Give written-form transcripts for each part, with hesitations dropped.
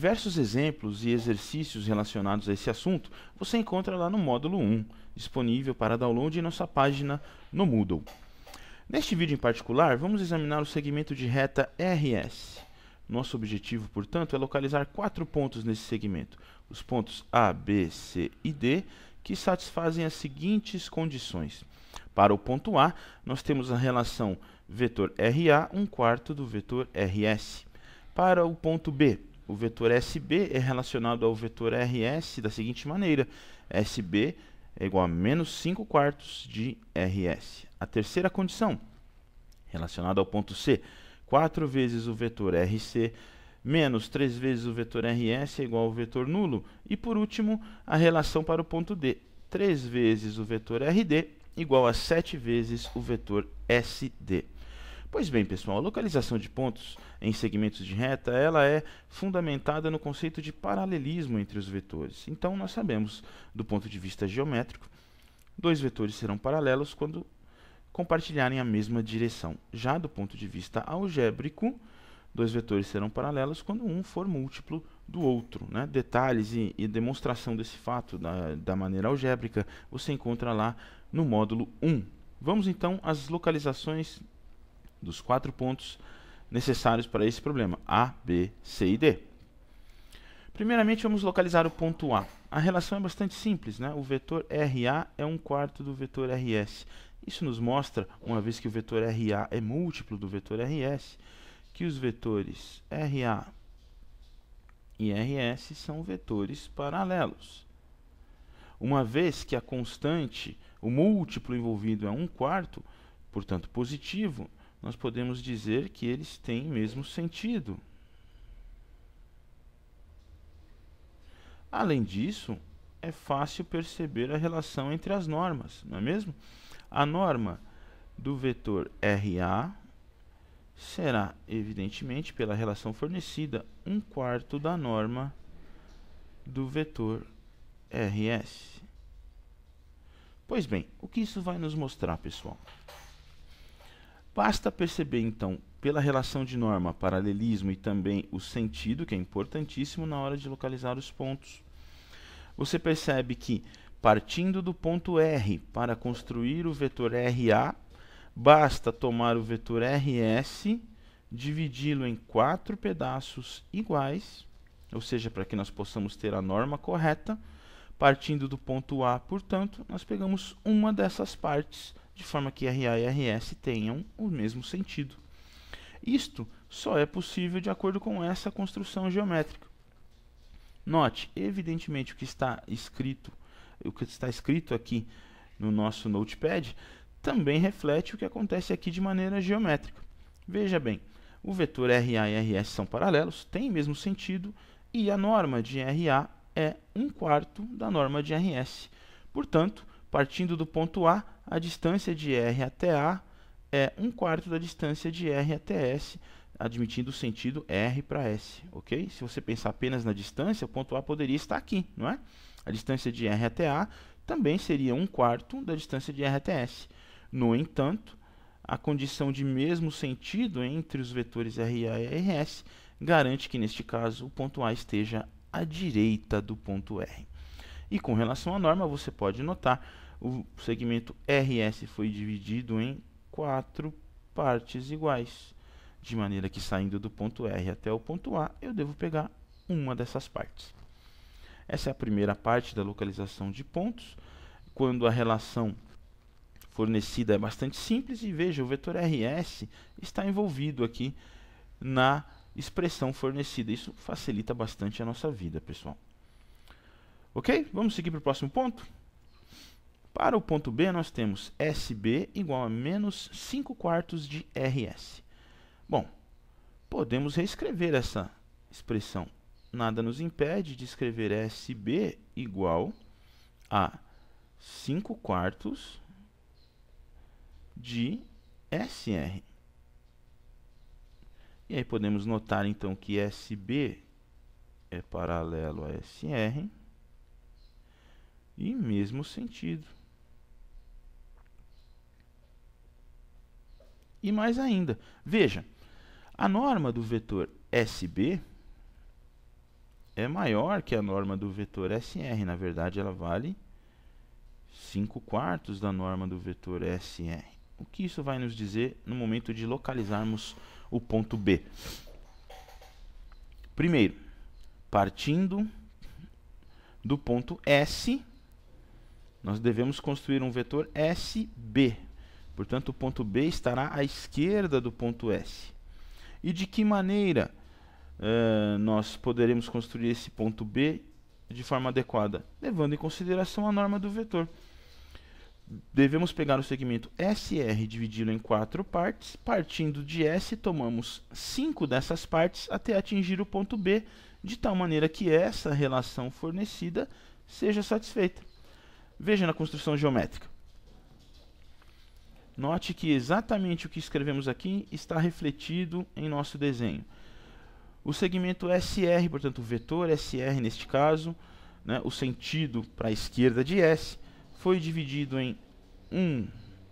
diversos exemplos e exercícios relacionados a esse assunto você encontra lá no módulo 1, disponível para download em nossa página no Moodle. Neste vídeo em particular, vamos examinar o segmento de reta RS. Nosso objetivo, portanto, é localizar 4 pontos nesse segmento, os pontos A, B, C e D, que satisfazem as seguintes condições. Para o ponto A, nós temos a relação vetor RA, 1/4 do vetor RS. Para o ponto B, o vetor SB é relacionado ao vetor RS da seguinte maneira: SB é igual a menos 5/4 de RS. A terceira condição, relacionada ao ponto C, 4 vezes o vetor RC menos 3 vezes o vetor RS é igual ao vetor nulo. E por último, a relação para o ponto D, 3 vezes o vetor RD igual a 7 vezes o vetor SD. Pois bem, pessoal, a localização de pontos em segmentos de reta ela é fundamentada no conceito de paralelismo entre os vetores. Então, nós sabemos, do ponto de vista geométrico, dois vetores serão paralelos quando compartilharem a mesma direção. Já do ponto de vista algébrico, dois vetores serão paralelos quando um for múltiplo do outro, né? Detalhes e demonstração desse fato da maneira algébrica você encontra lá no módulo 1. Vamos então às localizações dos 4 pontos necessários para esse problema, A, B, C e D. Primeiramente, vamos localizar o ponto A. A relação é bastante simples, né? O vetor RA é 1/4 do vetor RS. Isso nos mostra, uma vez que o vetor RA é múltiplo do vetor RS, que os vetores RA e RS são vetores paralelos. Uma vez que a constante, o múltiplo envolvido é 1/4, portanto positivo, nós podemos dizer que eles têm mesmo sentido. Além disso, é fácil perceber a relação entre as normas, não é mesmo? A norma do vetor RA será, evidentemente, pela relação fornecida, 1/4 da norma do vetor RS. Pois bem, o que isso vai nos mostrar, pessoal? Basta perceber, então, pela relação de norma, paralelismo e também o sentido, que é importantíssimo na hora de localizar os pontos. Você percebe que, partindo do ponto R para construir o vetor RA, basta tomar o vetor RS, dividi-lo em 4 pedaços iguais, ou seja, para que nós possamos ter a norma correta. Partindo do ponto A, portanto, nós pegamos uma dessas partes, de forma que RA e RS tenham o mesmo sentido. Isto só é possível de acordo com essa construção geométrica. Note, evidentemente, o que está escrito aqui no nosso Notepad também reflete o que acontece aqui de maneira geométrica. Veja bem, o vetor RA e RS são paralelos, têm o mesmo sentido, e a norma de RA é 1/4 da norma de RS. Portanto, partindo do ponto A, a distância de R até A é 1/4 da distância de R até S, admitindo o sentido R para S, ok? Se você pensar apenas na distância, o ponto A poderia estar aqui, não é? A distância de R até A também seria 1/4 da distância de R até S. No entanto, a condição de mesmo sentido entre os vetores RA e RS garante que, neste caso, o ponto A esteja à direita do ponto R. E com relação à norma, você pode notar, o segmento RS foi dividido em 4 partes iguais, de maneira que, saindo do ponto R até o ponto A, eu devo pegar uma dessas partes. Essa é a primeira parte da localização de pontos, quando a relação fornecida é bastante simples, e veja, o vetor RS está envolvido aqui na expressão fornecida. Isso facilita bastante a nossa vida, pessoal. Ok? Vamos seguir para o próximo ponto? Para o ponto B, nós temos SB igual a menos 5/4 de RS. Bom, podemos reescrever essa expressão. Nada nos impede de escrever SB igual a 5/4 de SR. E aí podemos notar, então, que SB é paralelo a SR e mesmo sentido. E mais ainda, veja, a norma do vetor SB é maior que a norma do vetor SR. Na verdade, ela vale 5/4 da norma do vetor SR. O que isso vai nos dizer no momento de localizarmos o ponto B? Primeiro, partindo do ponto S, nós devemos construir um vetor SB. Portanto, o ponto B estará à esquerda do ponto S. E de que maneira nós poderemos construir esse ponto B de forma adequada? Levando em consideração a norma do vetor. Devemos pegar o segmento SR e dividi-lo em 4 partes. Partindo de S, tomamos 5 dessas partes até atingir o ponto B, de tal maneira que essa relação fornecida seja satisfeita. Veja na construção geométrica. Note que exatamente o que escrevemos aqui está refletido em nosso desenho. O segmento SR, portanto o vetor SR neste caso, né, o sentido para a esquerda de S, foi dividido em 1,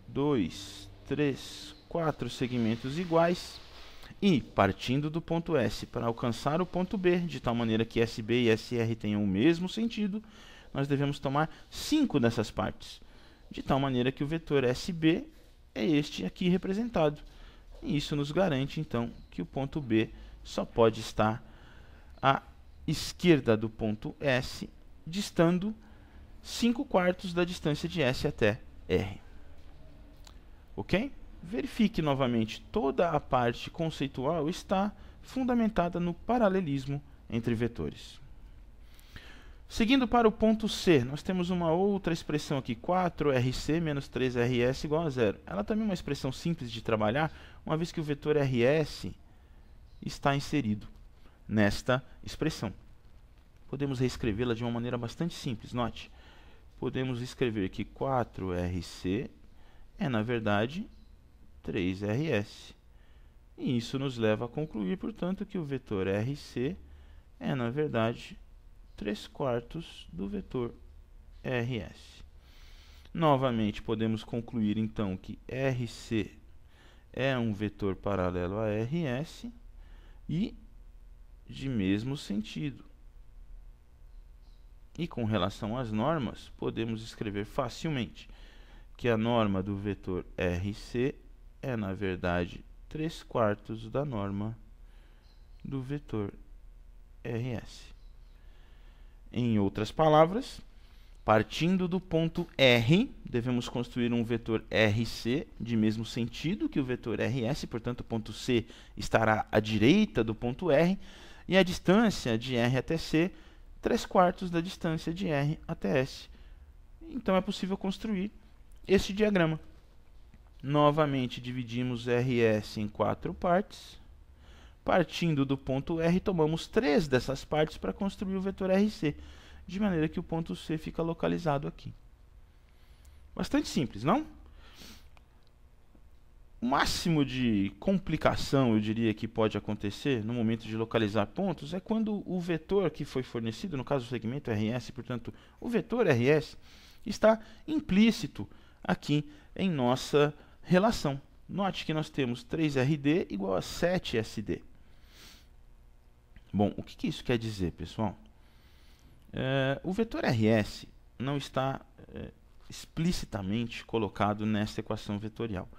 2, 3, 4 segmentos iguais e, partindo do ponto S para alcançar o ponto B, de tal maneira que SB e SR tenham o mesmo sentido, nós devemos tomar 5 dessas partes, de tal maneira que o vetor SB é este aqui representado. E isso nos garante, então, que o ponto B só pode estar à esquerda do ponto S, distando 5/4 da distância de S até R. Ok? Verifique novamente, toda a parte conceitual está fundamentada no paralelismo entre vetores. Seguindo para o ponto C, nós temos uma outra expressão aqui, 4RC menos 3RS igual a 0. Ela também é uma expressão simples de trabalhar, uma vez que o vetor RS está inserido nesta expressão. Podemos reescrevê-la de uma maneira bastante simples, note. Podemos escrever que 4RC é, na verdade, 3RS. E isso nos leva a concluir, portanto, que o vetor RC é, na verdade, 3/4 do vetor RS. Novamente, podemos concluir, então, que RC é um vetor paralelo a RS e de mesmo sentido. E com relação às normas, podemos escrever facilmente que a norma do vetor RC é, na verdade, 3/4 da norma do vetor RS. Em outras palavras, partindo do ponto R, devemos construir um vetor RC de mesmo sentido que o vetor RS, portanto, o ponto C estará à direita do ponto R, e a distância de R até C, 3/4 da distância de R até S. Então é possível construir este diagrama. Novamente, dividimos RS em 4 partes. Partindo do ponto R, tomamos 3 dessas partes para construir o vetor RC, de maneira que o ponto C fica localizado aqui. Bastante simples, não? O máximo de complicação, eu diria, que pode acontecer no momento de localizar pontos é quando o vetor que foi fornecido, no caso o segmento RS, portanto, o vetor RS, está implícito aqui em nossa relação. Note que nós temos 3RD igual a 7SD. Bom, o que isso quer dizer, pessoal? O vetor RS não está explicitamente colocado nesta equação vetorial.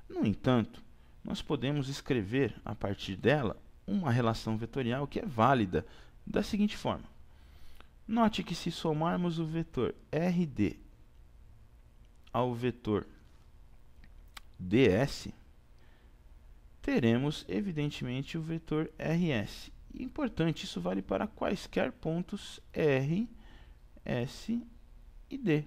No entanto, nós podemos escrever, a partir dela, uma relação vetorial que é válida da seguinte forma. Note que se somarmos o vetor RD ao vetor DS, teremos, evidentemente, o vetor RS. E, importante, isso vale para quaisquer pontos R, S e D.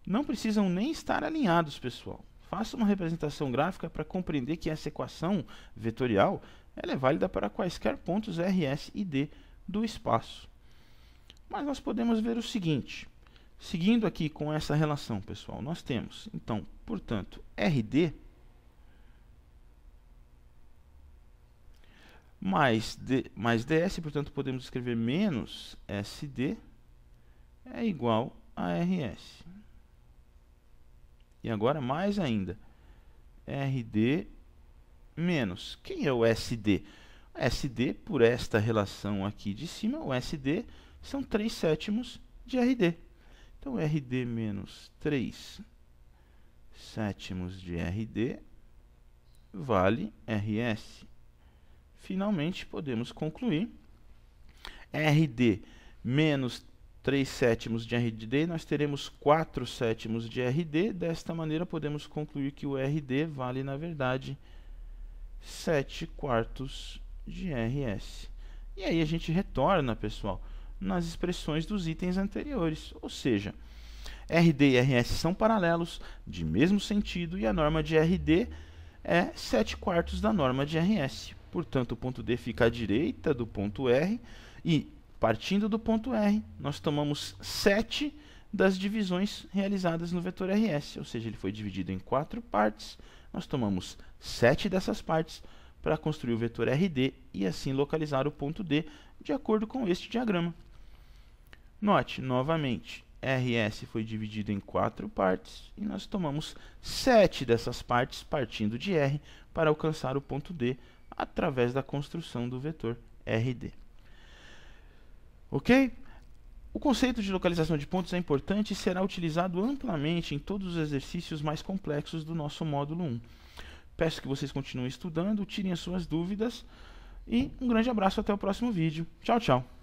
Não precisam nem estar alinhados, pessoal. Faça uma representação gráfica para compreender que essa equação vetorial ela é válida para quaisquer pontos R, S e D do espaço. Mas nós podemos ver o seguinte. Seguindo aqui com essa relação, pessoal, nós temos, então, portanto, RD mais DS, portanto, podemos escrever menos SD é igual a RS. E agora, mais ainda, RD menos. Quem é o SD? SD, por esta relação aqui de cima, o SD são 3/7 de RD. Então, RD menos 3/7 de RD vale RS. Finalmente, podemos concluir. RD menos 3/7 de RD, nós teremos 4/7 de RD. Desta maneira, podemos concluir que o RD vale, na verdade, 7/4 de RS. E aí a gente retorna, pessoal, nas expressões dos itens anteriores. Ou seja, RD e RS são paralelos, de mesmo sentido, e a norma de RD é 7/4 da norma de RS. Portanto, o ponto D fica à direita do ponto R e, partindo do ponto R, nós tomamos 7 das divisões realizadas no vetor RS, ou seja, ele foi dividido em 4 partes, nós tomamos 7 dessas partes para construir o vetor RD e assim localizar o ponto D de acordo com este diagrama. Note, novamente, RS foi dividido em 4 partes e nós tomamos 7 dessas partes partindo de R para alcançar o ponto D através da construção do vetor RD. Ok? O conceito de localização de pontos é importante e será utilizado amplamente em todos os exercícios mais complexos do nosso módulo 1. Peço que vocês continuem estudando, tirem as suas dúvidas e um grande abraço até o próximo vídeo. Tchau, tchau!